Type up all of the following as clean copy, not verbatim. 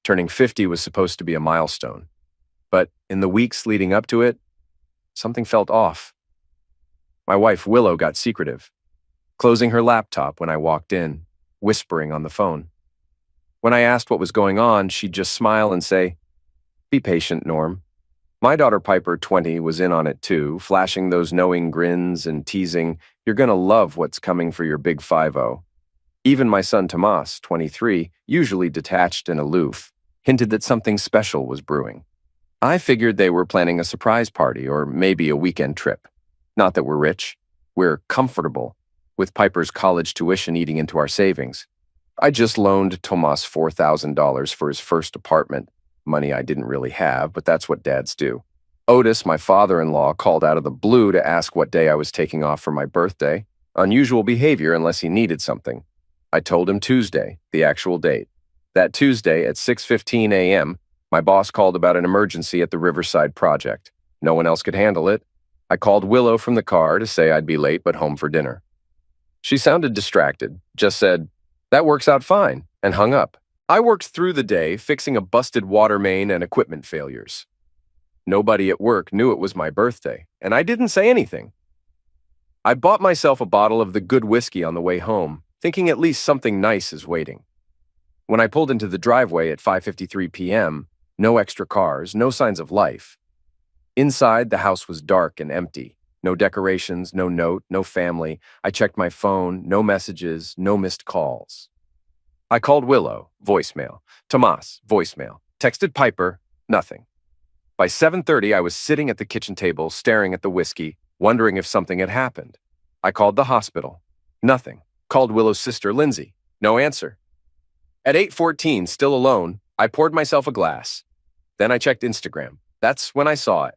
Turning 50 was supposed to be a milestone. But in the weeks leading up to it, something felt off. My wife, Willow, got secretive, closing her laptop when I walked in, whispering on the phone. When I asked what was going on, she'd just smile and say, "Be patient, Norm." My daughter Piper, 20, was in on it too, flashing those knowing grins and teasing, "You're gonna love what's coming for your big 5-0." Even my son Tomas, 23, usually detached and aloof, hinted that something special was brewing. I figured they were planning a surprise party or maybe a weekend trip. Not that we're rich. We're comfortable, with Piper's college tuition eating into our savings. I just loaned Tomas $4,000 for his first apartment, money I didn't really have, but that's what dads do. Otis, my father-in-law, called out of the blue to ask what day I was taking off for my birthday. Unusual behavior unless he needed something. I told him Tuesday, the actual date. That Tuesday at 6:15 a.m., my boss called about an emergency at the Riverside project. No one else could handle it. I called Willow from the car to say I'd be late but home for dinner. She sounded distracted, just said, "That works out fine," and hung up. I worked through the day fixing a busted water main and equipment failures. Nobody at work knew it was my birthday, and I didn't say anything. I bought myself a bottle of the good whiskey on the way home, thinking at least something nice is waiting. When I pulled into the driveway at 5:53 p.m., no extra cars, no signs of life. Inside, the house was dark and empty. No decorations, no note, no family. I checked my phone, no messages, no missed calls. I called Willow, voicemail. Tomas, voicemail. Texted Piper, nothing. By 7:30, I was sitting at the kitchen table, staring at the whiskey, wondering if something had happened. I called the hospital. Nothing. Called Willow's sister, Lindsay. No answer. At 8:14, still alone, I poured myself a glass. Then I checked Instagram. That's when I saw it.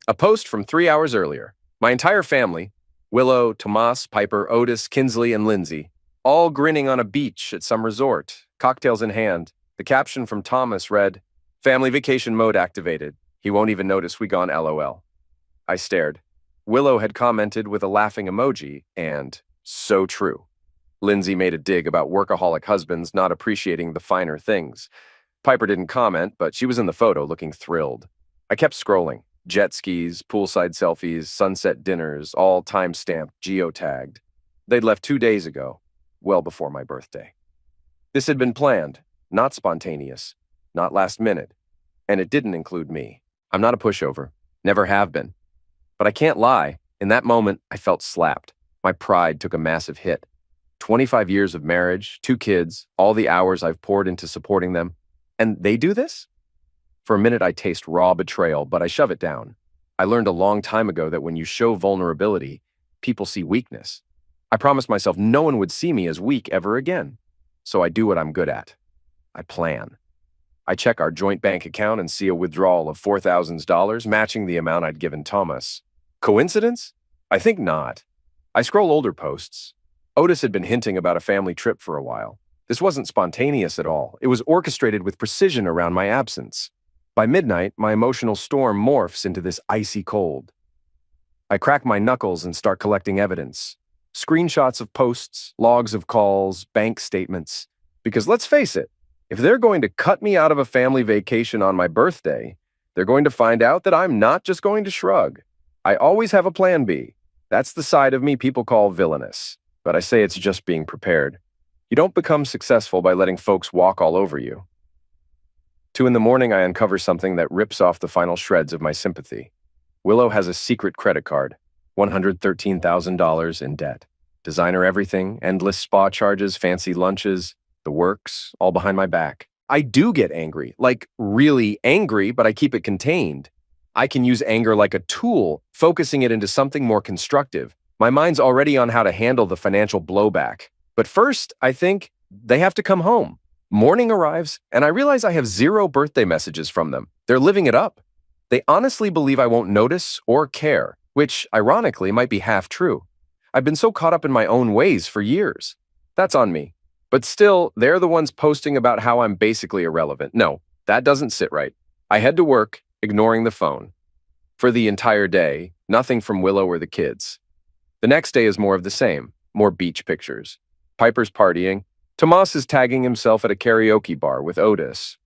A post from 3 hours earlier. My entire family, Willow, Tomas, Piper, Otis, Kinsley, and Lindsay, all grinning on a beach at some resort, cocktails in hand. The caption from Thomas read, "Family vacation mode activated. He won't even notice we gone LOL." I stared. Willow had commented with a laughing emoji, and so true. Lindsay made a dig about workaholic husbands not appreciating the finer things. Piper didn't comment, but she was in the photo looking thrilled. I kept scrolling. Jet skis, poolside selfies, sunset dinners, all time-stamped, geotagged. They'd left 2 days ago, well before my birthday. This had been planned, not spontaneous, not last minute, and it didn't include me. I'm not a pushover, never have been. But I can't lie, in that moment, I felt slapped. My pride took a massive hit. 25 years of marriage, 2 kids, all the hours I've poured into supporting them, and they do this? For a minute, I taste raw betrayal, but I shove it down. I learned a long time ago that when you show vulnerability, people see weakness. I promised myself no one would see me as weak ever again. So I do what I'm good at. I plan. I check our joint bank account and see a withdrawal of $4,000, matching the amount I'd given Thomas. Coincidence? I think not. I scroll older posts. Otis had been hinting about a family trip for a while. This wasn't spontaneous at all. It was orchestrated with precision around my absence. By midnight, my emotional storm morphs into this icy cold. I crack my knuckles and start collecting evidence. Screenshots of posts, logs of calls, bank statements. Because let's face it, if they're going to cut me out of a family vacation on my birthday, they're going to find out that I'm not just going to shrug. I always have a plan B. That's the side of me people call villainous. But I say it's just being prepared. You don't become successful by letting folks walk all over you. 2 in the morning, I uncover something that rips off the final shreds of my sympathy. Willow has a secret credit card, $113,000 in debt. Designer everything, endless spa charges, fancy lunches, the works, all behind my back. I do get angry, like really angry, but I keep it contained. I can use anger like a tool, focusing it into something more constructive. My mind's already on how to handle the financial blowback. But first, I think they have to come home. Morning arrives, and I realize I have 0 birthday messages from them. They're living it up. They honestly believe I won't notice or care, which, ironically, might be half true. I've been so caught up in my own ways for years. That's on me. But still, they're the ones posting about how I'm basically irrelevant. No, that doesn't sit right. I head to work, ignoring the phone. For the entire day, nothing from Willow or the kids. The next day is more of the same, more beach pictures. Piper's partying. Tomas is tagging himself at a karaoke bar with Otis.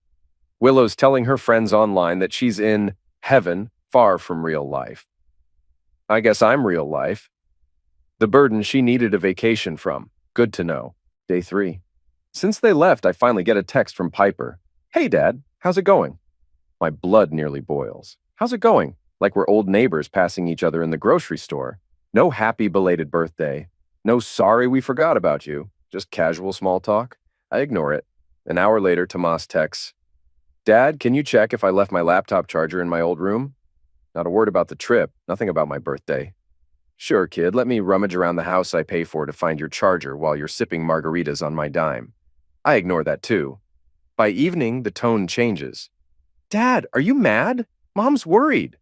Willow's telling her friends online that she's in heaven, far from real life. I guess I'm real life. The burden she needed a vacation from. Good to know. Day 3. Since they left, I finally get a text from Piper. Hey, Dad, how's it going? My blood nearly boils. How's it going? Like we're old neighbors passing each other in the grocery store. No happy belated birthday. No sorry we forgot about you. Just casual small talk. I ignore it. An hour later, Tomas texts, Dad, can you check if I left my laptop charger in my old room? Not a word about the trip, nothing about my birthday. Sure, kid, let me rummage around the house I pay for to find your charger while you're sipping margaritas on my dime. I ignore that too. By evening, the tone changes. Dad, are you mad? Mom's worried.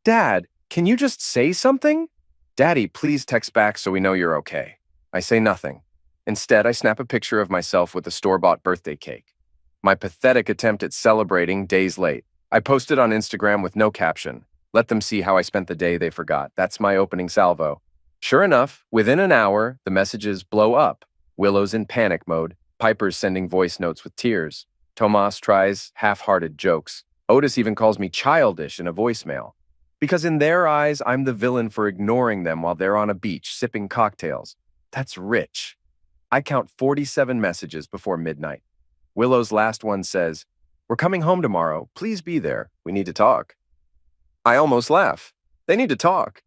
Dad, can you just say something? Daddy, please text back so we know you're okay. I say nothing. Instead, I snap a picture of myself with a store-bought birthday cake. My pathetic attempt at celebrating days late. I post it on Instagram with no caption. Let them see how I spent the day they forgot. That's my opening salvo. Sure enough, within an hour, the messages blow up. Willow's in panic mode. Piper's sending voice notes with tears. Tomas tries half-hearted jokes. Otis even calls me childish in a voicemail. Because in their eyes, I'm the villain for ignoring them while they're on a beach sipping cocktails. That's rich. I count 47 messages before midnight. Willow's last one says, We're coming home tomorrow. Please be there. We need to talk. I almost laugh. They need to talk.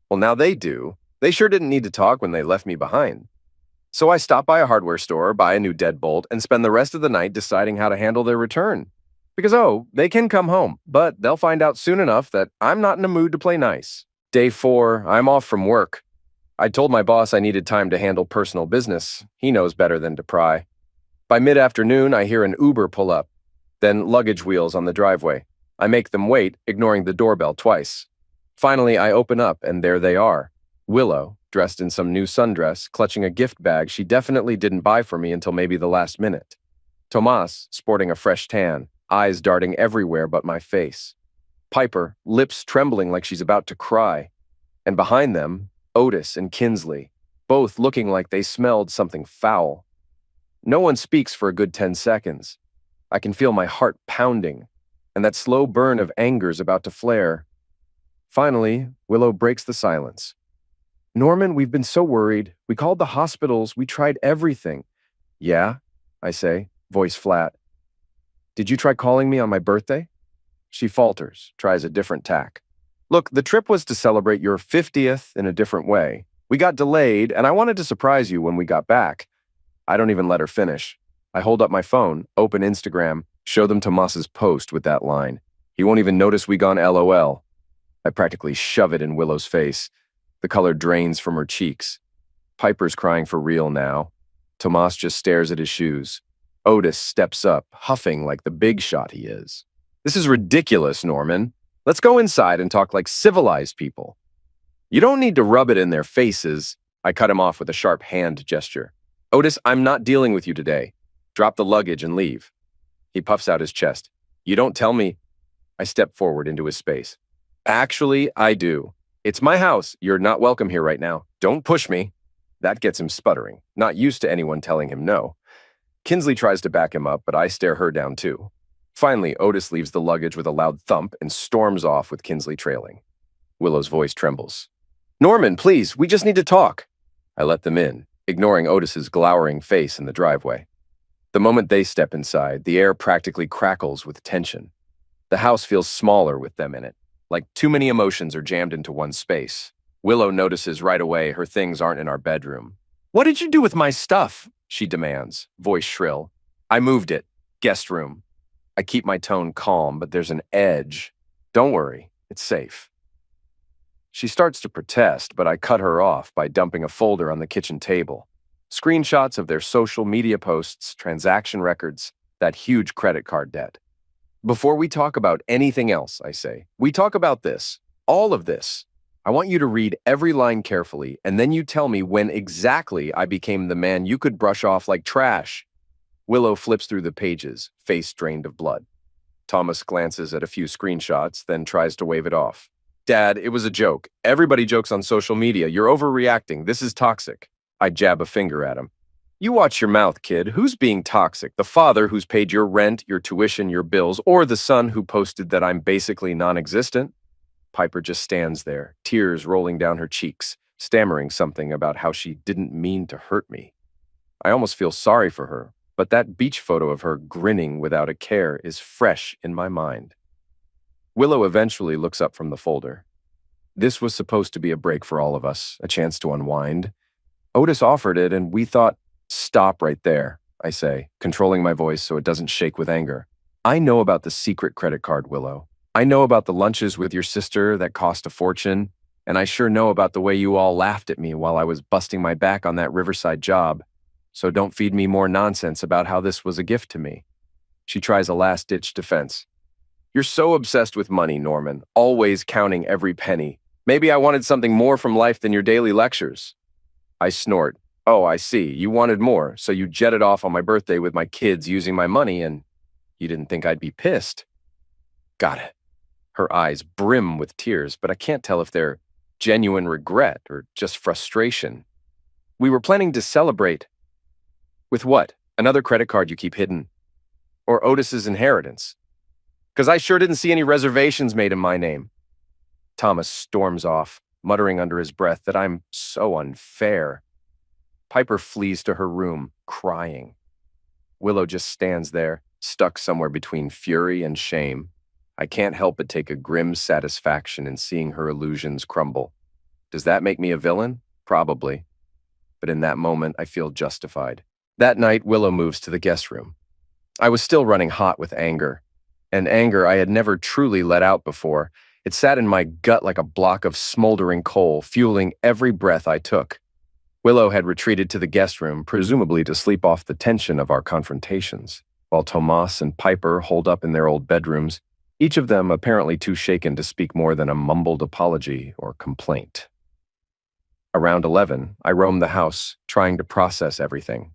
Well, now they do. They sure didn't need to talk when they left me behind. So I stop by a hardware store, buy a new deadbolt, and spend the rest of the night deciding how to handle their return. Because, they can come home, but they'll find out soon enough that I'm not in a mood to play nice. Day 4, I'm off from work. I told my boss I needed time to handle personal business. He knows better than to pry. By mid-afternoon, I hear an Uber pull up, then luggage wheels on the driveway. I make them wait, ignoring the doorbell twice. Finally, I open up, and there they are. Willow, dressed in some new sundress, clutching a gift bag she definitely didn't buy for me until maybe the last minute. Tomas, sporting a fresh tan, eyes darting everywhere but my face. Piper, lips trembling like she's about to cry. And behind them, Otis and Kinsley, both looking like they smelled something foul. No one speaks for a good 10 seconds. I can feel my heart pounding, and that slow burn of anger's about to flare. Finally, Willow breaks the silence. Norman, we've been so worried. We called the hospitals. We tried everything. Yeah, I say, voice flat. Did you try calling me on my birthday? She falters, tries a different tack. Look, the trip was to celebrate your 50th in a different way. We got delayed, and I wanted to surprise you when we got back. I don't even let her finish. I hold up my phone, open Instagram, show them Tomas's post with that line. He won't even notice we gone LOL. I practically shove it in Willow's face. The color drains from her cheeks. Piper's crying for real now. Tomas just stares at his shoes. Otis steps up, huffing like the big shot he is. This is ridiculous, Norman. Let's go inside and talk like civilized people. You don't need to rub it in their faces. I cut him off with a sharp hand gesture. Otis, I'm not dealing with you today. Drop the luggage and leave. He puffs out his chest. You don't tell me. I step forward into his space. Actually, I do. It's my house. You're not welcome here right now. Don't push me. That gets him sputtering, not used to anyone telling him no. Kinsley tries to back him up, but I stare her down too. Finally, Otis leaves the luggage with a loud thump and storms off with Kinsley trailing. Willow's voice trembles. Norman, please, we just need to talk. I let them in, ignoring Otis's glowering face in the driveway. The moment they step inside, the air practically crackles with tension. The house feels smaller with them in it, like too many emotions are jammed into one space. Willow notices right away her things aren't in our bedroom. What did you do with my stuff? She demands, voice shrill. I moved it. Guest room. I keep my tone calm, but there's an edge. Don't worry, it's safe. She starts to protest, but I cut her off by dumping a folder on the kitchen table. Screenshots of their social media posts, transaction records, that huge credit card debt. Before we talk about anything else, I say, we talk about this, all of this. I want you to read every line carefully, and then you tell me when exactly I became the man you could brush off like trash. Willow flips through the pages, face drained of blood. Thomas glances at a few screenshots, then tries to wave it off. Dad, it was a joke. Everybody jokes on social media. You're overreacting. This is toxic. I jab a finger at him. You watch your mouth, kid. Who's being toxic? The father who's paid your rent, your tuition, your bills, or the son who posted that I'm basically non-existent? Piper just stands there, tears rolling down her cheeks, stammering something about how she didn't mean to hurt me. I almost feel sorry for her, but that beach photo of her grinning without a care is fresh in my mind. Willow eventually looks up from the folder. This was supposed to be a break for all of us, a chance to unwind. Otis offered it, and we thought, stop right there, I say, controlling my voice so it doesn't shake with anger. I know about the secret credit card, Willow. I know about the lunches with your sister that cost a fortune, and I sure know about the way you all laughed at me while I was busting my back on that Riverside job. So don't feed me more nonsense about how this was a gift to me. She tries a last-ditch defense. You're so obsessed with money, Norman, always counting every penny. Maybe I wanted something more from life than your daily lectures. I snort. Oh, I see. You wanted more, so you jetted off on my birthday with my kids using my money, and you didn't think I'd be pissed. Got it. Her eyes brim with tears, but I can't tell if they're genuine regret or just frustration. We were planning to celebrate. With what? Another credit card you keep hidden? Or Otis's inheritance? Because I sure didn't see any reservations made in my name. Thomas storms off, muttering under his breath that I'm so unfair. Piper flees to her room, crying. Willow just stands there, stuck somewhere between fury and shame. I can't help but take a grim satisfaction in seeing her illusions crumble. Does that make me a villain? Probably. But in that moment, I feel justified. That night, Willow moves to the guest room. I was still running hot with anger, and anger I had never truly let out before. It sat in my gut like a block of smoldering coal, fueling every breath I took. Willow had retreated to the guest room, presumably to sleep off the tension of our confrontations, while Tomas and Piper holed up in their old bedrooms, each of them apparently too shaken to speak more than a mumbled apology or complaint. Around 11, I roamed the house, trying to process everything.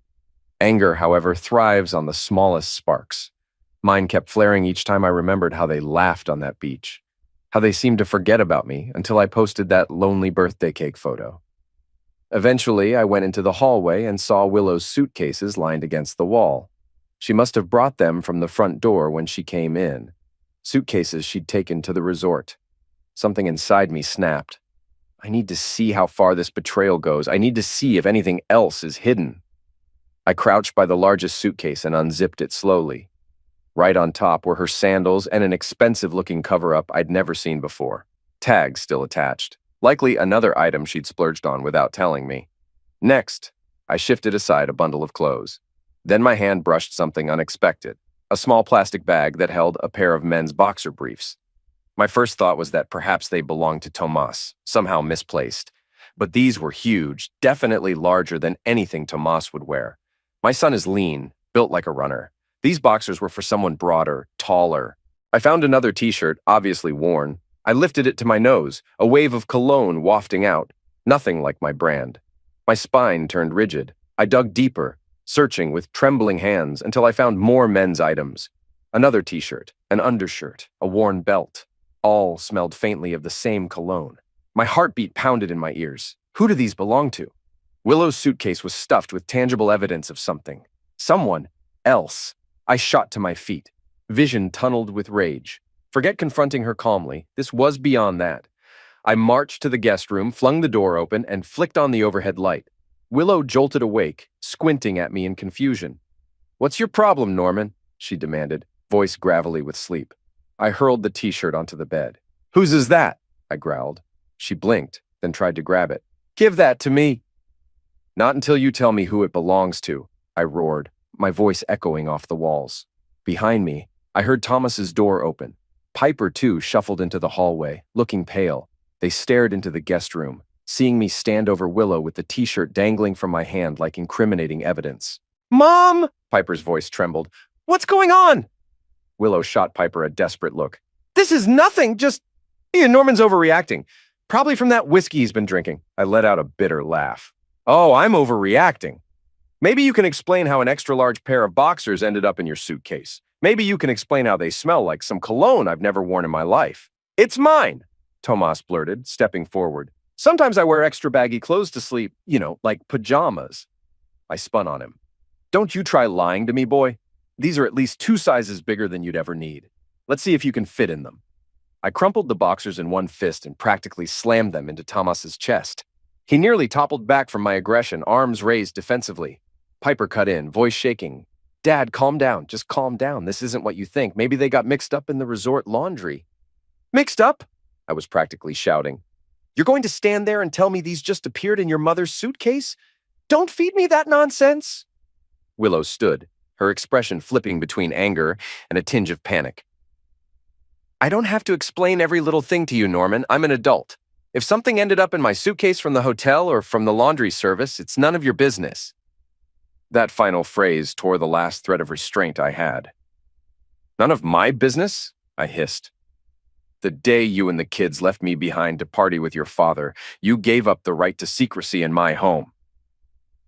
Anger, however, thrives on the smallest sparks. Mine kept flaring each time I remembered how they laughed on that beach, how they seemed to forget about me until I posted that lonely birthday cake photo. Eventually, I went into the hallway and saw Willow's suitcases lined against the wall. She must have brought them from the front door when she came in. Suitcases she'd taken to the resort. Something inside me snapped. I need to see how far this betrayal goes. I need to see if anything else is hidden. I crouched by the largest suitcase and unzipped it slowly. Right on top were her sandals and an expensive-looking cover-up I'd never seen before. Tags still attached. Likely another item she'd splurged on without telling me. Next, I shifted aside a bundle of clothes. Then my hand brushed something unexpected, a small plastic bag that held a pair of men's boxer briefs. My first thought was that perhaps they belonged to Tomas, somehow misplaced. But these were huge, definitely larger than anything Tomas would wear. My son is lean, built like a runner. These boxers were for someone broader, taller. I found another t-shirt, obviously worn. I lifted it to my nose, a wave of cologne wafting out. Nothing like my brand. My spine turned rigid. I dug deeper, searching with trembling hands until I found more men's items. Another t-shirt, an undershirt, a worn belt. All smelled faintly of the same cologne. My heartbeat pounded in my ears. Who do these belong to? Willow's suitcase was stuffed with tangible evidence of something. Someone else. I shot to my feet. Vision tunneled with rage. Forget confronting her calmly. This was beyond that. I marched to the guest room, flung the door open, and flicked on the overhead light. Willow jolted awake, squinting at me in confusion. "What's your problem, Norman?" she demanded, voice gravelly with sleep. I hurled the t-shirt onto the bed. "Whose is that?" I growled. She blinked, then tried to grab it. "Give that to me." "Not until you tell me who it belongs to," I roared, my voice echoing off the walls. Behind me, I heard Thomas's door open. Piper, too, shuffled into the hallway, looking pale. They stared into the guest room, seeing me stand over Willow with the t-shirt dangling from my hand like incriminating evidence. "Mom!" Piper's voice trembled. "What's going on?" Willow shot Piper a desperate look. "This is nothing, just... Norman's overreacting. Probably from that whiskey he's been drinking." I let out a bitter laugh. "Oh, I'm overreacting. Maybe you can explain how an extra-large pair of boxers ended up in your suitcase. Maybe you can explain how they smell like some cologne I've never worn in my life." "It's mine," Tomas blurted, stepping forward. "Sometimes I wear extra baggy clothes to sleep, like pajamas." I spun on him. Don't you try lying to me, boy. These are at least 2 sizes bigger than you'd ever need. Let's see if you can fit in them. I crumpled the boxers in one fist and practically slammed them into Thomas's chest. He nearly toppled back from my aggression, arms raised defensively. Piper cut in, voice shaking. Dad, calm down. Just calm down. This isn't what you think. Maybe they got mixed up in the resort laundry. Mixed up? I was practically shouting. You're going to stand there and tell me these just appeared in your mother's suitcase? Don't feed me that nonsense. Willow stood, her expression flipping between anger and a tinge of panic. I don't have to explain every little thing to you, Norman. I'm an adult. If something ended up in my suitcase from the hotel or from the laundry service, it's none of your business. That final phrase tore the last thread of restraint I had. None of my business? I hissed. The day you and the kids left me behind to party with your father, you gave up the right to secrecy in my home.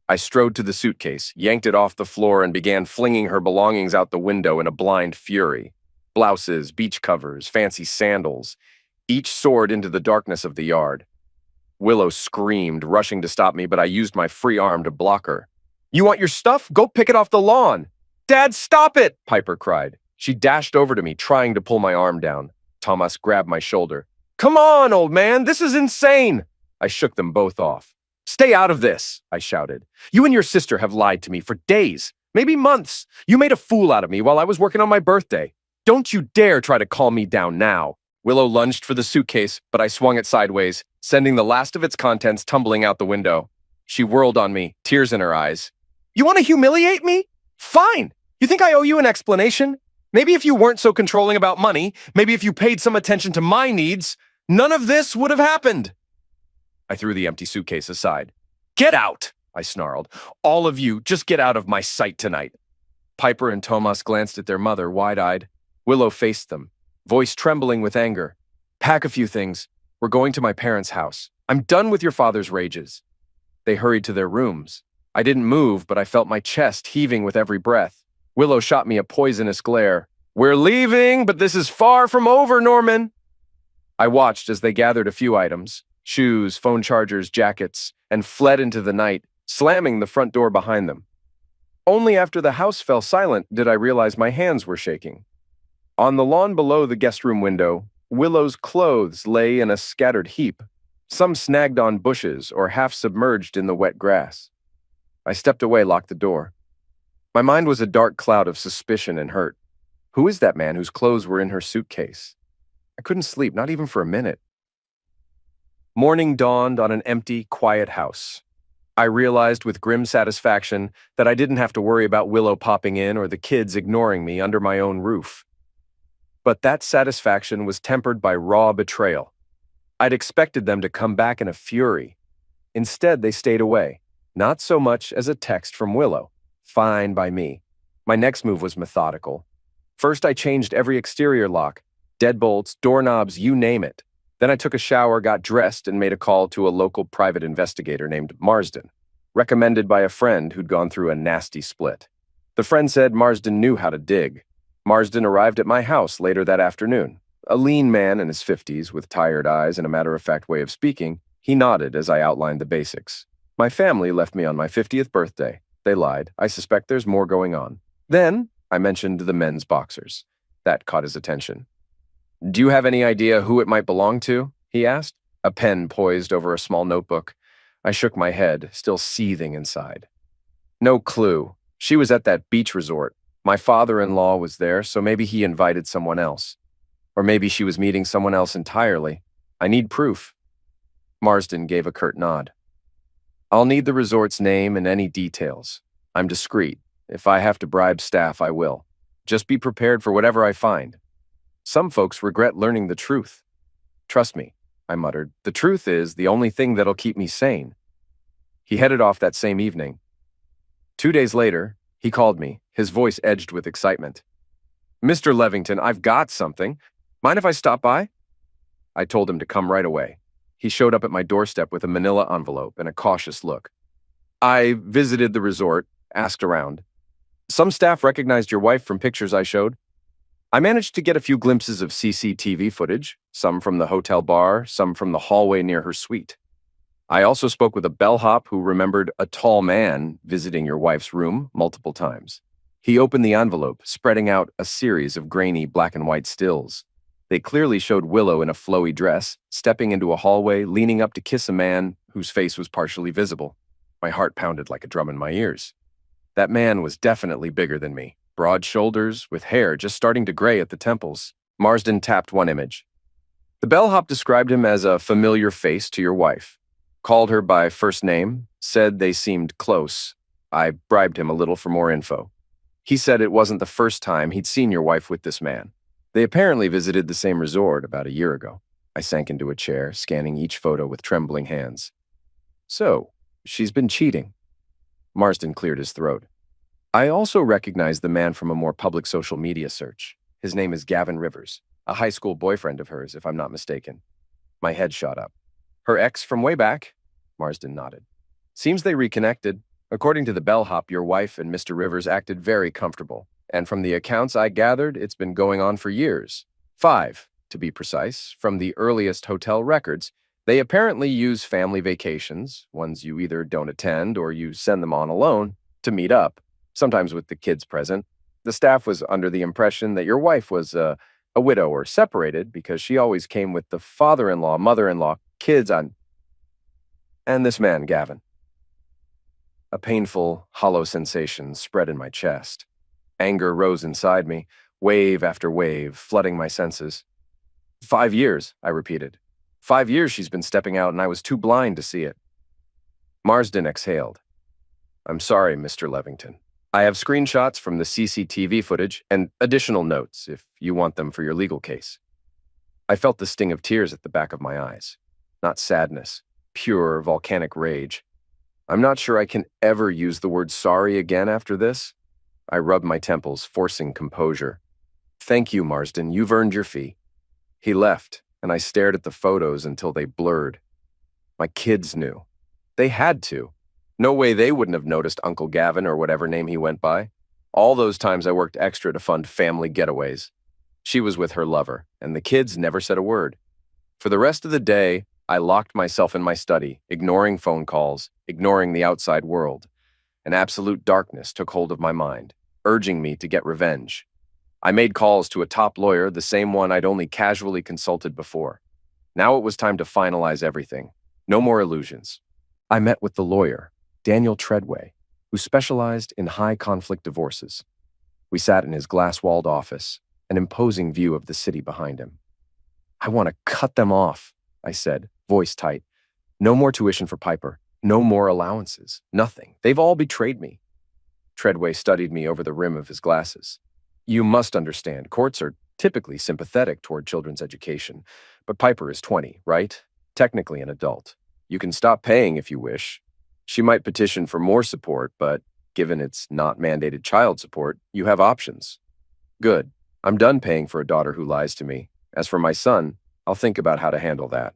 I strode to the suitcase, yanked it off the floor, and began flinging her belongings out the window in a blind fury. Blouses, beach covers, fancy sandals. Each soared into the darkness of the yard. Willow screamed, rushing to stop me, but I used my free arm to block her. You want your stuff? Go pick it off the lawn. Dad, stop it! Piper cried. She dashed over to me, trying to pull my arm down. Thomas grabbed my shoulder. Come on, old man, this is insane! I shook them both off. Stay out of this, I shouted. You and your sister have lied to me for days, maybe months. You made a fool out of me while I was working on my birthday. Don't you dare try to calm me down now. Willow lunged for the suitcase, but I swung it sideways, sending the last of its contents tumbling out the window. She whirled on me, tears in her eyes. You want to humiliate me? Fine. You think I owe you an explanation? Maybe if you weren't so controlling about money, maybe if you paid some attention to my needs, none of this would have happened. I threw the empty suitcase aside. Get out, I snarled. All of you, just get out of my sight tonight. Piper and Thomas glanced at their mother, wide-eyed. Willow faced them, voice trembling with anger. Pack a few things. We're going to my parents' house. I'm done with your father's rages. They hurried to their rooms. I didn't move, but I felt my chest heaving with every breath. Willow shot me a poisonous glare. We're leaving, but this is far from over, Norman. I watched as they gathered a few items, shoes, phone chargers, jackets, and fled into the night, slamming the front door behind them. Only after the house fell silent did I realize my hands were shaking. On the lawn below the guest room window, Willow's clothes lay in a scattered heap, some snagged on bushes or half submerged in the wet grass. I stepped away, locked the door. My mind was a dark cloud of suspicion and hurt. Who is that man whose clothes were in her suitcase? I couldn't sleep, not even for a minute. Morning dawned on an empty, quiet house. I realized with grim satisfaction that I didn't have to worry about Willow popping in or the kids ignoring me under my own roof. But that satisfaction was tempered by raw betrayal. I'd expected them to come back in a fury. Instead, they stayed away, not so much as a text from Willow. Fine by me. My next move was methodical. First, I changed every exterior lock, deadbolts, doorknobs, you name it. Then I took a shower, got dressed, and made a call to a local private investigator named Marsden, recommended by a friend who'd gone through a nasty split. The friend said Marsden knew how to dig. Marsden arrived at my house later that afternoon. A lean man in his 50s with tired eyes and a matter-of-fact way of speaking, he nodded as I outlined the basics. My family left me on my 50th birthday. They lied. I suspect there's more going on. Then I mentioned the men's boxers. That caught his attention. Do you have any idea who it might belong to? He asked, a pen poised over a small notebook. I shook my head, still seething inside. No clue. She was at that beach resort. My father-in-law was there, so maybe he invited someone else. Or maybe she was meeting someone else entirely. I need proof. Marsden gave a curt nod. I'll need the resort's name and any details. I'm discreet. If I have to bribe staff, I will. Just be prepared for whatever I find. Some folks regret learning the truth. Trust me, I muttered. The truth is the only thing that'll keep me sane. He headed off that same evening. 2 days later, he called me, his voice edged with excitement. Mr. Levington, I've got something. Mind if I stop by? I told him to come right away. He showed up at my doorstep with a manila envelope and a cautious look. I visited the resort, asked around. Some staff recognized your wife from pictures I showed. I managed to get a few glimpses of CCTV footage, some from the hotel bar, some from the hallway near her suite. I also spoke with a bellhop who remembered a tall man visiting your wife's room multiple times. He opened the envelope, spreading out a series of grainy black and white stills. They clearly showed Willow in a flowy dress, stepping into a hallway, leaning up to kiss a man whose face was partially visible. My heart pounded like a drum in my ears. That man was definitely bigger than me. Broad shoulders, with hair just starting to gray at the temples. Marsden tapped one image. The bellhop described him as a familiar face to your wife. Called her by first name, said they seemed close. I bribed him a little for more info. He said it wasn't the first time he'd seen your wife with this man. They apparently visited the same resort about a year ago. I sank into a chair, scanning each photo with trembling hands. So, she's been cheating. Marsden cleared his throat. I also recognized the man from a more public social media search. His name is Gavin Rivers, a high school boyfriend of hers, if I'm not mistaken. My head shot up. Her ex from way back? Marsden nodded. Seems they reconnected. According to the bellhop, your wife and Mr. Rivers acted very comfortable. And from the accounts I gathered, it's been going on for years. 5, to be precise, from the earliest hotel records. They apparently use family vacations, ones you either don't attend or you send them on alone, to meet up, sometimes with the kids present. The staff was under the impression that your wife was a widow or separated because she always came with the father-in-law, mother-in-law, kids on. And this man, Gavin. A painful, hollow sensation spread in my chest. Anger rose inside me, wave after wave, flooding my senses. 5 years, I repeated. 5 years she's been stepping out and I was too blind to see it. Marsden exhaled. I'm sorry, Mr. Levington. I have screenshots from the CCTV footage and additional notes if you want them for your legal case. I felt the sting of tears at the back of my eyes. Not sadness, pure volcanic rage. I'm not sure I can ever use the word sorry again after this. I rubbed my temples, forcing composure. Thank you, Marsden. You've earned your fee. He left, and I stared at the photos until they blurred. My kids knew. They had to. No way they wouldn't have noticed Uncle Gavin or whatever name he went by. All those times I worked extra to fund family getaways. She was with her lover, and the kids never said a word. For the rest of the day, I locked myself in my study, ignoring phone calls, ignoring the outside world. An absolute darkness took hold of my mind, urging me to get revenge. I made calls to a top lawyer, the same one I'd only casually consulted before. Now it was time to finalize everything. No more illusions. I met with the lawyer, Daniel Treadway, who specialized in high-conflict divorces. We sat in his glass-walled office, an imposing view of the city behind him. I want to cut them off, I said, voice tight. No more tuition for Piper. No more allowances. Nothing. They've all betrayed me. Treadway studied me over the rim of his glasses. You must understand, courts are typically sympathetic toward children's education, but Piper is 20, right? Technically an adult. You can stop paying if you wish. She might petition for more support, but given it's not mandated child support, you have options. Good. I'm done paying for a daughter who lies to me. As for my son, I'll think about how to handle that.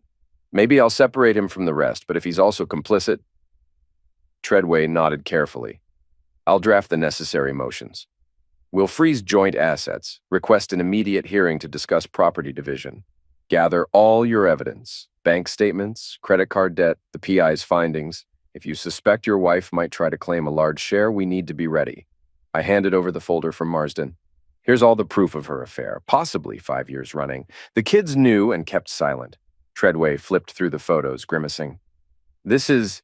Maybe I'll separate him from the rest, but if he's also complicit... Treadway nodded carefully. I'll draft the necessary motions. We'll freeze joint assets, request an immediate hearing to discuss property division. Gather all your evidence, bank statements, credit card debt, the PI's findings. If you suspect your wife might try to claim a large share, we need to be ready. I handed over the folder from Marsden. Here's all the proof of her affair, possibly 5 years running. The kids knew and kept silent. Treadway flipped through the photos, grimacing. This is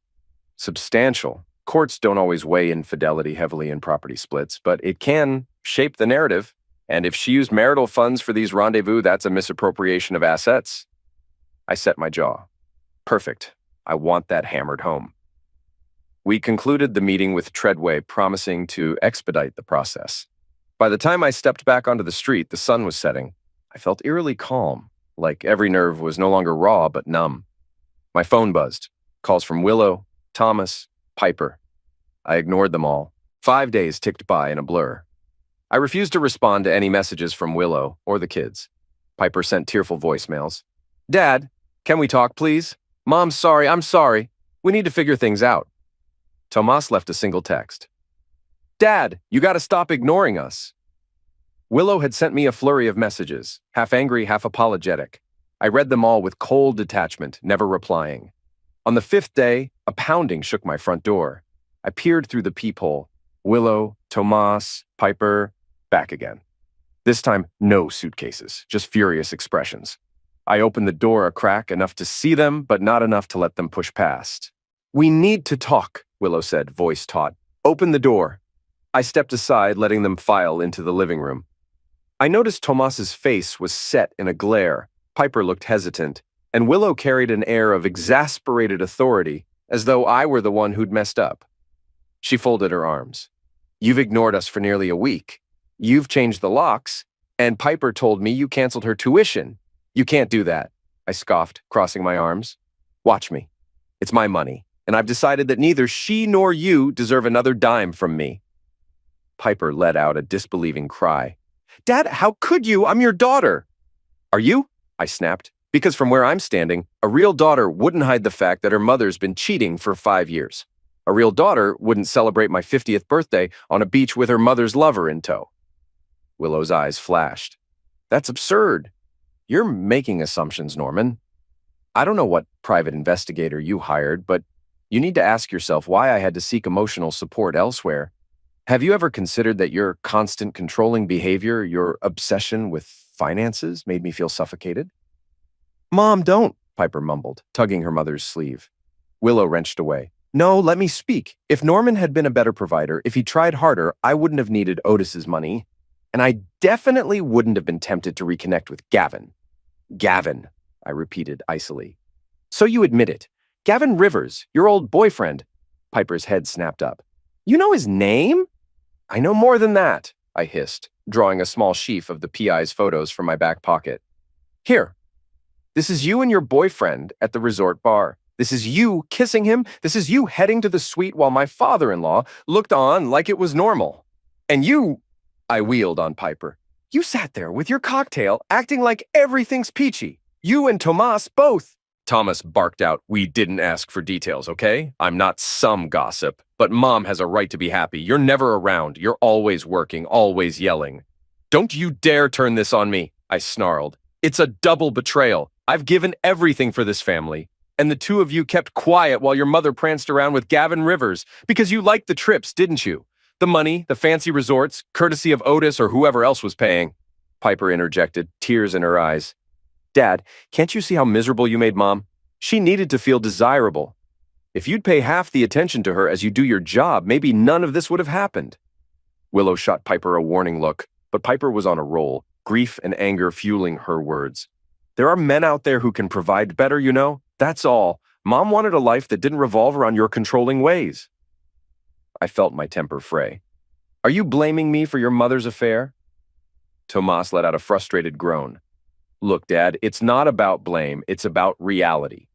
substantial. Courts don't always weigh infidelity heavily in property splits, but it can shape the narrative. And if she used marital funds for these rendezvous, that's a misappropriation of assets. I set my jaw. Perfect. I want that hammered home. We concluded the meeting with Treadway promising to expedite the process. By the time I stepped back onto the street, the sun was setting. I felt eerily calm, like every nerve was no longer raw but numb. My phone buzzed. Calls from Willow, Thomas, Piper. I ignored them all. 5 days ticked by in a blur. I refused to respond to any messages from Willow or the kids. Piper sent tearful voicemails. Dad, can we talk, please? Mom's sorry, I'm sorry. We need to figure things out. Tomas left a single text. Dad, you gotta stop ignoring us. Willow had sent me a flurry of messages, half angry, half apologetic. I read them all with cold detachment, never replying. On the fifth day, a pounding shook my front door. I peered through the peephole. Willow, Tomas, Piper, back again. This time, no suitcases, just furious expressions. I opened the door a crack enough to see them, but not enough to let them push past. "We need to talk," Willow said, voice taut. "Open the door." I stepped aside, letting them file into the living room. I noticed Tomas's face was set in a glare. Piper looked hesitant, and Willow carried an air of exasperated authority, as though I were the one who'd messed up. She folded her arms. "You've ignored us for nearly a week. You've changed the locks, and Piper told me you canceled her tuition. You can't do that," I scoffed, crossing my arms. "Watch me. It's my money, and I've decided that neither she nor you deserve another dime from me." Piper let out a disbelieving cry. "Dad, how could you? I'm your daughter." "Are you?" I snapped. "Because from where I'm standing, a real daughter wouldn't hide the fact that her mother's been cheating for 5 years. A real daughter wouldn't celebrate my 50th birthday on a beach with her mother's lover in tow." Willow's eyes flashed. "That's absurd. You're making assumptions, Norman. I don't know what private investigator you hired, but you need to ask yourself why I had to seek emotional support elsewhere. Have you ever considered that your constant controlling behavior, your obsession with finances, made me feel suffocated?" "Mom, don't," Piper mumbled, tugging her mother's sleeve. Willow wrenched away. "No, let me speak. If Norman had been a better provider, if he tried harder, I wouldn't have needed Otis's money. And I definitely wouldn't have been tempted to reconnect with Gavin." "Gavin," I repeated icily. "So you admit it. Gavin Rivers, your old boyfriend." Piper's head snapped up. "You know his name?" "I know more than that," I hissed, drawing a small sheaf of the PI's photos from my back pocket. "Here. This is you and your boyfriend at the resort bar. This is you kissing him. This is you heading to the suite while my father-in-law looked on like it was normal. And you," I wheeled on Piper, "you sat there with your cocktail acting like everything's peachy. You and Tomas both." Thomas barked out, "We didn't ask for details, okay? I'm not some gossip, but Mom has a right to be happy. You're never around. You're always working, always yelling." "Don't you dare turn this on me," I snarled. "It's a double betrayal. I've given everything for this family. And the two of you kept quiet while your mother pranced around with Gavin Rivers, because you liked the trips, didn't you? The money, the fancy resorts, courtesy of Otis or whoever else was paying." Piper interjected, tears in her eyes. "Dad, can't you see how miserable you made Mom? She needed to feel desirable. If you'd pay half the attention to her as you do your job, maybe none of this would have happened." Willow shot Piper a warning look, but Piper was on a roll, grief and anger fueling her words. "There are men out there who can provide better, you know? That's all. Mom wanted a life that didn't revolve around your controlling ways." I felt my temper fray. "Are you blaming me for your mother's affair?" Tomas let out a frustrated groan. "Look, Dad, it's not about blame, it's about reality.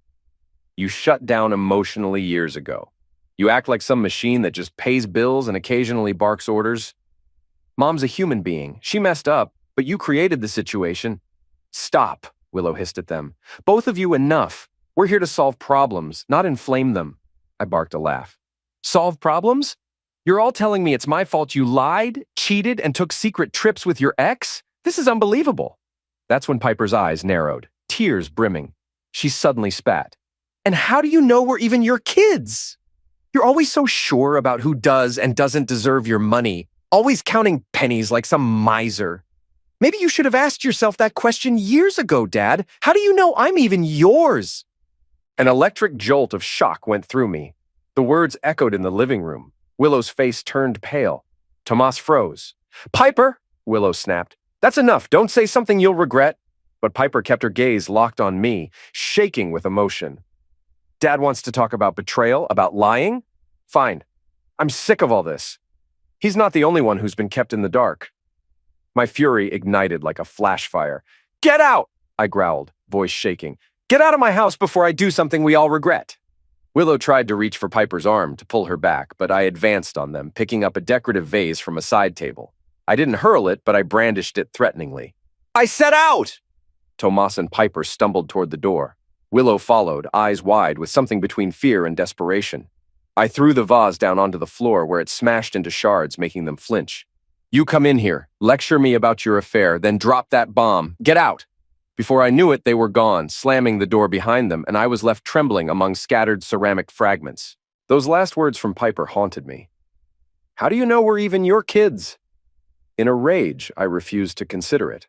You shut down emotionally years ago. You act like some machine that just pays bills and occasionally barks orders. Mom's a human being. She messed up, but you created the situation." "Stop," Willow hissed at them. "Both of you, enough. We're here to solve problems, not inflame them." I barked a laugh. "Solve problems? You're all telling me it's my fault you lied, cheated, and took secret trips with your ex? This is unbelievable." That's when Piper's eyes narrowed, tears brimming. She suddenly spat. "And how do you know we're even your kids? You're always so sure about who does and doesn't deserve your money, always counting pennies like some miser. Maybe you should have asked yourself that question years ago, Dad. How do you know I'm even yours?" An electric jolt of shock went through me. The words echoed in the living room. Willow's face turned pale. Tomas froze. "Piper," Willow snapped. "That's enough. Don't say something you'll regret." But Piper kept her gaze locked on me, shaking with emotion. "Dad wants to talk about betrayal, about lying? Fine. I'm sick of all this. He's not the only one who's been kept in the dark." My fury ignited like a flash fire. "Get out!" I growled, voice shaking. "Get out of my house before I do something we all regret." Willow tried to reach for Piper's arm to pull her back, but I advanced on them, picking up a decorative vase from a side table. I didn't hurl it, but I brandished it threateningly. "I said out!" Tomas and Piper stumbled toward the door. Willow followed, eyes wide, with something between fear and desperation. I threw the vase down onto the floor where it smashed into shards, making them flinch. "You come in here, lecture me about your affair, then drop that bomb. Get out!" Before I knew it, they were gone, slamming the door behind them, and I was left trembling among scattered ceramic fragments. Those last words from Piper haunted me. "How do you know we're even your kids?" In a rage, I refused to consider it.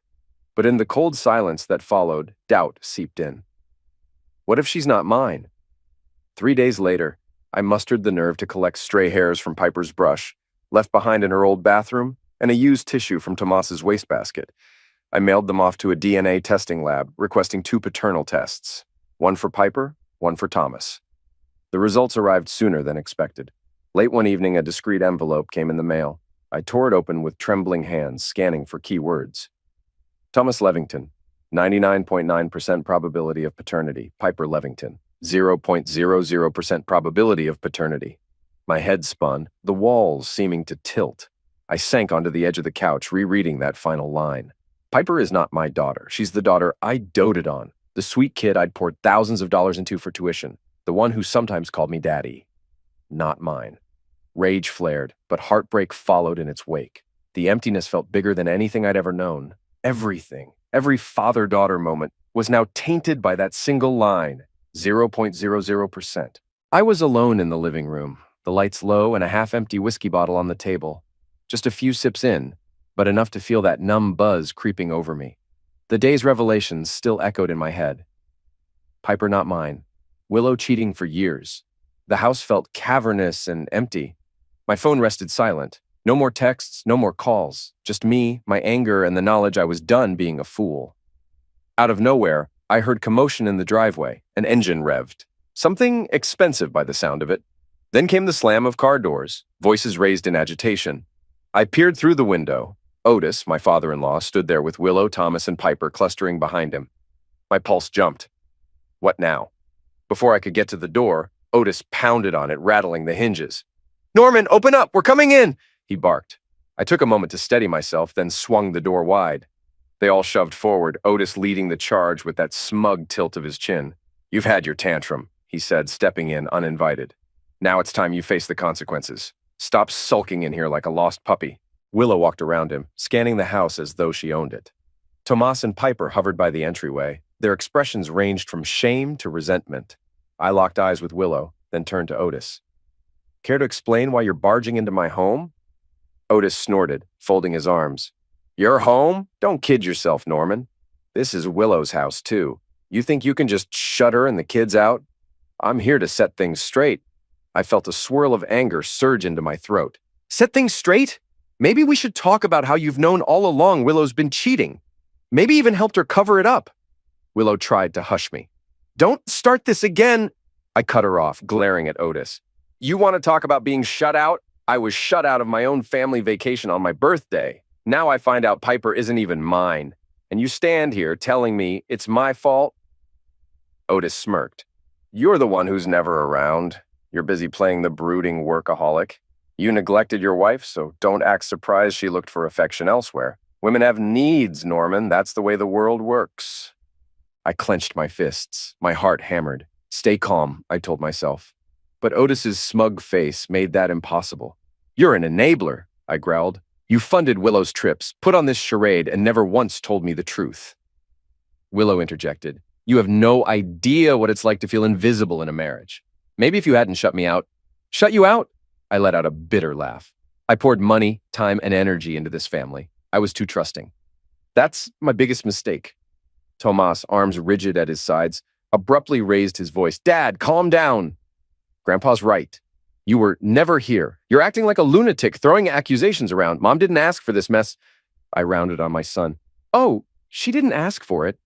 But in the cold silence that followed, doubt seeped in. What if she's not mine? 3 days later, I mustered the nerve to collect stray hairs from Piper's brush, left behind in her old bathroom, and a used tissue from Tomas's wastebasket. I mailed them off to a DNA testing lab, requesting 2 paternal tests, one for Piper, one for Thomas. The results arrived sooner than expected. Late one evening, a discreet envelope came in the mail. I tore it open with trembling hands, scanning for key words. Thomas Levington, 99.9% probability of paternity. Piper Levington, 0.00% probability of paternity. My head spun, the walls seeming to tilt. I sank onto the edge of the couch, rereading that final line. Piper is not my daughter. She's the daughter I doted on, the sweet kid I'd poured thousands of dollars into for tuition, the one who sometimes called me daddy. Not mine. Rage flared, but heartbreak followed in its wake. The emptiness felt bigger than anything I'd ever known. Everything, every father-daughter moment, was now tainted by that single line, 0.00%. I was alone in the living room, the lights low and a half-empty whiskey bottle on the table. Just a few sips in, but enough to feel that numb buzz creeping over me. The day's revelations still echoed in my head. Piper not mine. Willow cheating for years. The house felt cavernous and empty. My phone rested silent. No more texts, no more calls. Just me, my anger, and the knowledge I was done being a fool. Out of nowhere, I heard commotion in the driveway. An engine revved. Something expensive by the sound of it. Then came the slam of car doors, voices raised in agitation. I peered through the window. Otis, my father-in-law, stood there with Willow, Thomas, and Piper clustering behind him. My pulse jumped. What now? Before I could get to the door, Otis pounded on it, rattling the hinges. "Norman, open up! We're coming in!" he barked. I took a moment to steady myself, then swung the door wide. They all shoved forward, Otis leading the charge with that smug tilt of his chin. "You've had your tantrum," he said, stepping in uninvited. "Now it's time you face the consequences. Stop sulking in here like a lost puppy." Willow walked around him, scanning the house as though she owned it. Tomas and Piper hovered by the entryway. Their expressions ranged from shame to resentment. I locked eyes with Willow, then turned to Otis. "Care to explain why you're barging into my home?" Otis snorted, folding his arms. "Your home? Don't kid yourself, Norman. This is Willow's house, too. You think you can just shut her and the kids out? I'm here to set things straight." I felt a swirl of anger surge into my throat. "Set things straight? Maybe we should talk about how you've known all along Willow's been cheating. Maybe even helped her cover it up." Willow tried to hush me. "Don't start this again." I cut her off, glaring at Otis. "You want to talk about being shut out? I was shut out of my own family vacation on my birthday. Now I find out Piper isn't even mine. And you stand here telling me it's my fault?" Otis smirked. "You're the one who's never around. You're busy playing the brooding workaholic. You neglected your wife, so don't act surprised she looked for affection elsewhere. Women have needs, Norman. That's the way the world works." I clenched my fists. My heart hammered. "Stay calm," I told myself. But Otis's smug face made that impossible. "You're an enabler," I growled. "You funded Willow's trips, put on this charade, and never once told me the truth." Willow interjected. "You have no idea what it's like to feel invisible in a marriage. Maybe if you hadn't shut me out." "Shut you out?" I let out a bitter laugh. I poured money, time, and energy into this family. I was too trusting. That's my biggest mistake. Tomas, arms rigid at his sides, abruptly raised his voice. "Dad, calm down." "Grandpa's right. You were never here. You're acting like a lunatic, throwing accusations around. Mom didn't ask for this mess." I rounded on my son. "Oh, she didn't ask for it.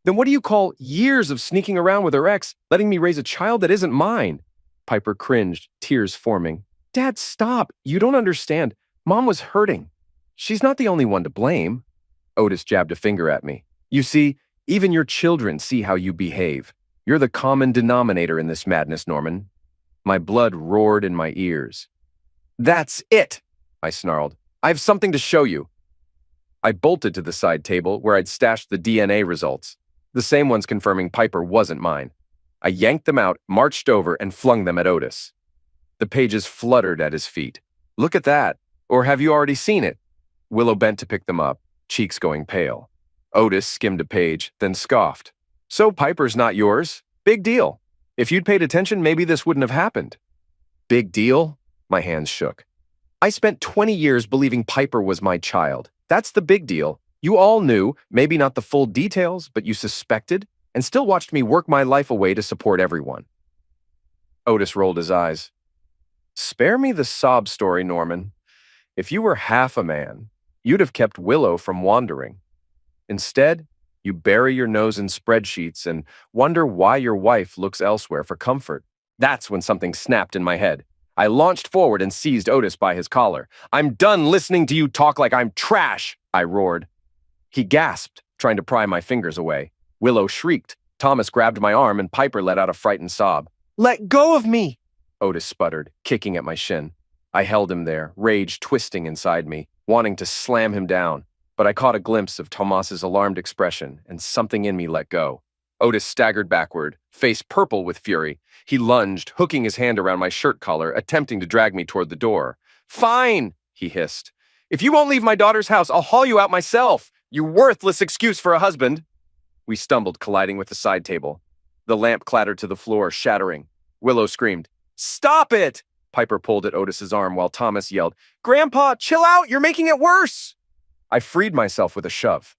Then what do you call years of sneaking around with her ex, letting me raise a child that isn't mine?" Piper cringed, tears forming. "Dad, stop. You don't understand. Mom was hurting. She's not the only one to blame." Otis jabbed a finger at me. "You see, even your children see how you behave. You're the common denominator in this madness, Norman." My blood roared in my ears. "That's it," I snarled. "I have something to show you." I bolted to the side table where I'd stashed the DNA results, the same ones confirming Piper wasn't mine. I yanked them out, marched over, and flung them at Otis. The pages fluttered at his feet. "Look at that. Or have you already seen it?" Willow bent to pick them up, cheeks going pale. Otis skimmed a page, then scoffed. So Piper's not yours? Big deal. If you'd paid attention, maybe this wouldn't have happened. Big deal? My hands shook. I spent 20 years believing Piper was my child. That's the big deal. You all knew, maybe not the full details, but you suspected, and still watched me work my life away to support everyone. Otis rolled his eyes. Spare me the sob story, Norman. If you were half a man, you'd have kept Willow from wandering. Instead, you bury your nose in spreadsheets and wonder why your wife looks elsewhere for comfort. That's when something snapped in my head. I launched forward and seized Otis by his collar. I'm done listening to you talk like I'm trash, I roared. He gasped, trying to pry my fingers away. Willow shrieked. Thomas grabbed my arm and Piper let out a frightened sob. Let go of me, Otis sputtered, kicking at my shin. I held him there, rage twisting inside me, wanting to slam him down. But I caught a glimpse of Tomas's alarmed expression, and something in me let go. Otis staggered backward, face purple with fury. He lunged, hooking his hand around my shirt collar, attempting to drag me toward the door. Fine, he hissed. If you won't leave my daughter's house, I'll haul you out myself. You worthless excuse for a husband. We stumbled, colliding with the side table. The lamp clattered to the floor, shattering. Willow screamed, Stop it! Piper pulled at Otis's arm while Thomas yelled, Grandpa, chill out! You're making it worse! I freed myself with a shove.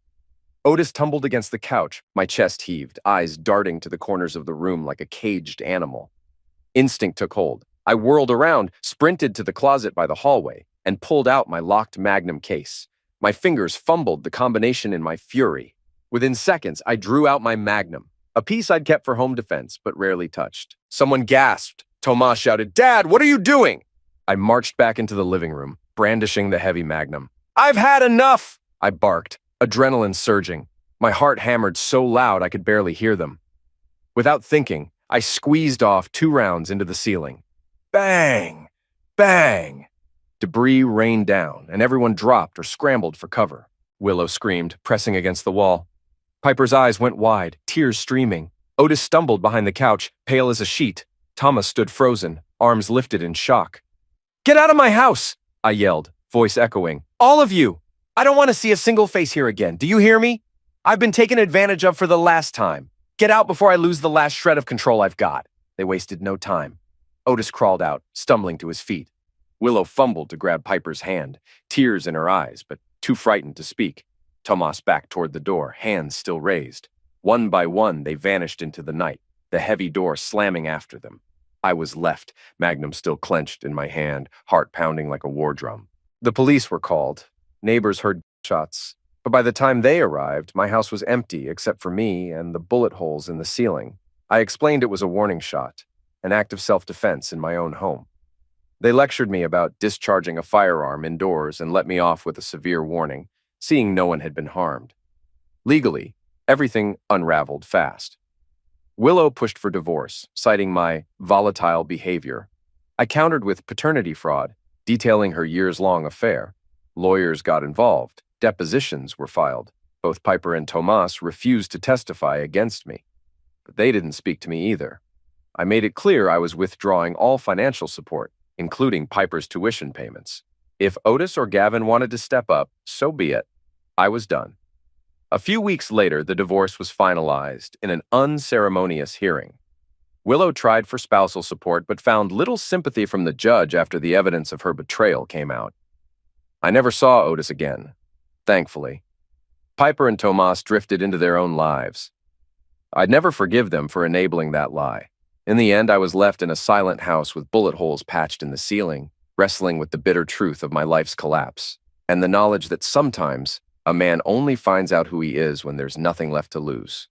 Otis tumbled against the couch. My chest heaved, eyes darting to the corners of the room like a caged animal. Instinct took hold. I whirled around, sprinted to the closet by the hallway, and pulled out my locked Magnum case. My fingers fumbled the combination in my fury. Within seconds, I drew out my Magnum, a piece I'd kept for home defense but rarely touched. Someone gasped. Tomas shouted, Dad, what are you doing? I marched back into the living room, brandishing the heavy Magnum. I've had enough, I barked, adrenaline surging. My heart hammered so loud I could barely hear them. Without thinking, I squeezed off 2 rounds into the ceiling. Bang! Bang! Debris rained down, and everyone dropped or scrambled for cover. Willow screamed, pressing against the wall. Piper's eyes went wide, tears streaming. Otis stumbled behind the couch, pale as a sheet. Thomas stood frozen, arms lifted in shock. Get out of my house! I yelled, voice echoing. All of you! I don't want to see a single face here again. Do you hear me? I've been taken advantage of for the last time. Get out before I lose the last shred of control I've got. They wasted no time. Otis crawled out, stumbling to his feet. Willow fumbled to grab Piper's hand, tears in her eyes, but too frightened to speak. Tomas backed toward the door, hands still raised. One by one, they vanished into the night, the heavy door slamming after them. I was left, Magnum still clenched in my hand, heart pounding like a war drum. The police were called. Neighbors heard shots. But by the time they arrived, my house was empty except for me and the bullet holes in the ceiling. I explained it was a warning shot, an act of self-defense in my own home. They lectured me about discharging a firearm indoors and let me off with a severe warning, seeing no one had been harmed. Legally, everything unraveled fast. Willow pushed for divorce, citing my volatile behavior. I countered with paternity fraud, detailing her years-long affair. Lawyers got involved. Depositions were filed. Both Piper and Tomas refused to testify against me. But they didn't speak to me either. I made it clear I was withdrawing all financial support, including Piper's tuition payments. If Otis or Gavin wanted to step up, so be it. I was done. A few weeks later, the divorce was finalized in an unceremonious hearing. Willow tried for spousal support but found little sympathy from the judge after the evidence of her betrayal came out. I never saw Otis again, thankfully. Piper and Tomas drifted into their own lives. I'd never forgive them for enabling that lie. In the end, I was left in a silent house with bullet holes patched in the ceiling, wrestling with the bitter truth of my life's collapse, and the knowledge that sometimes a man only finds out who he is when there's nothing left to lose.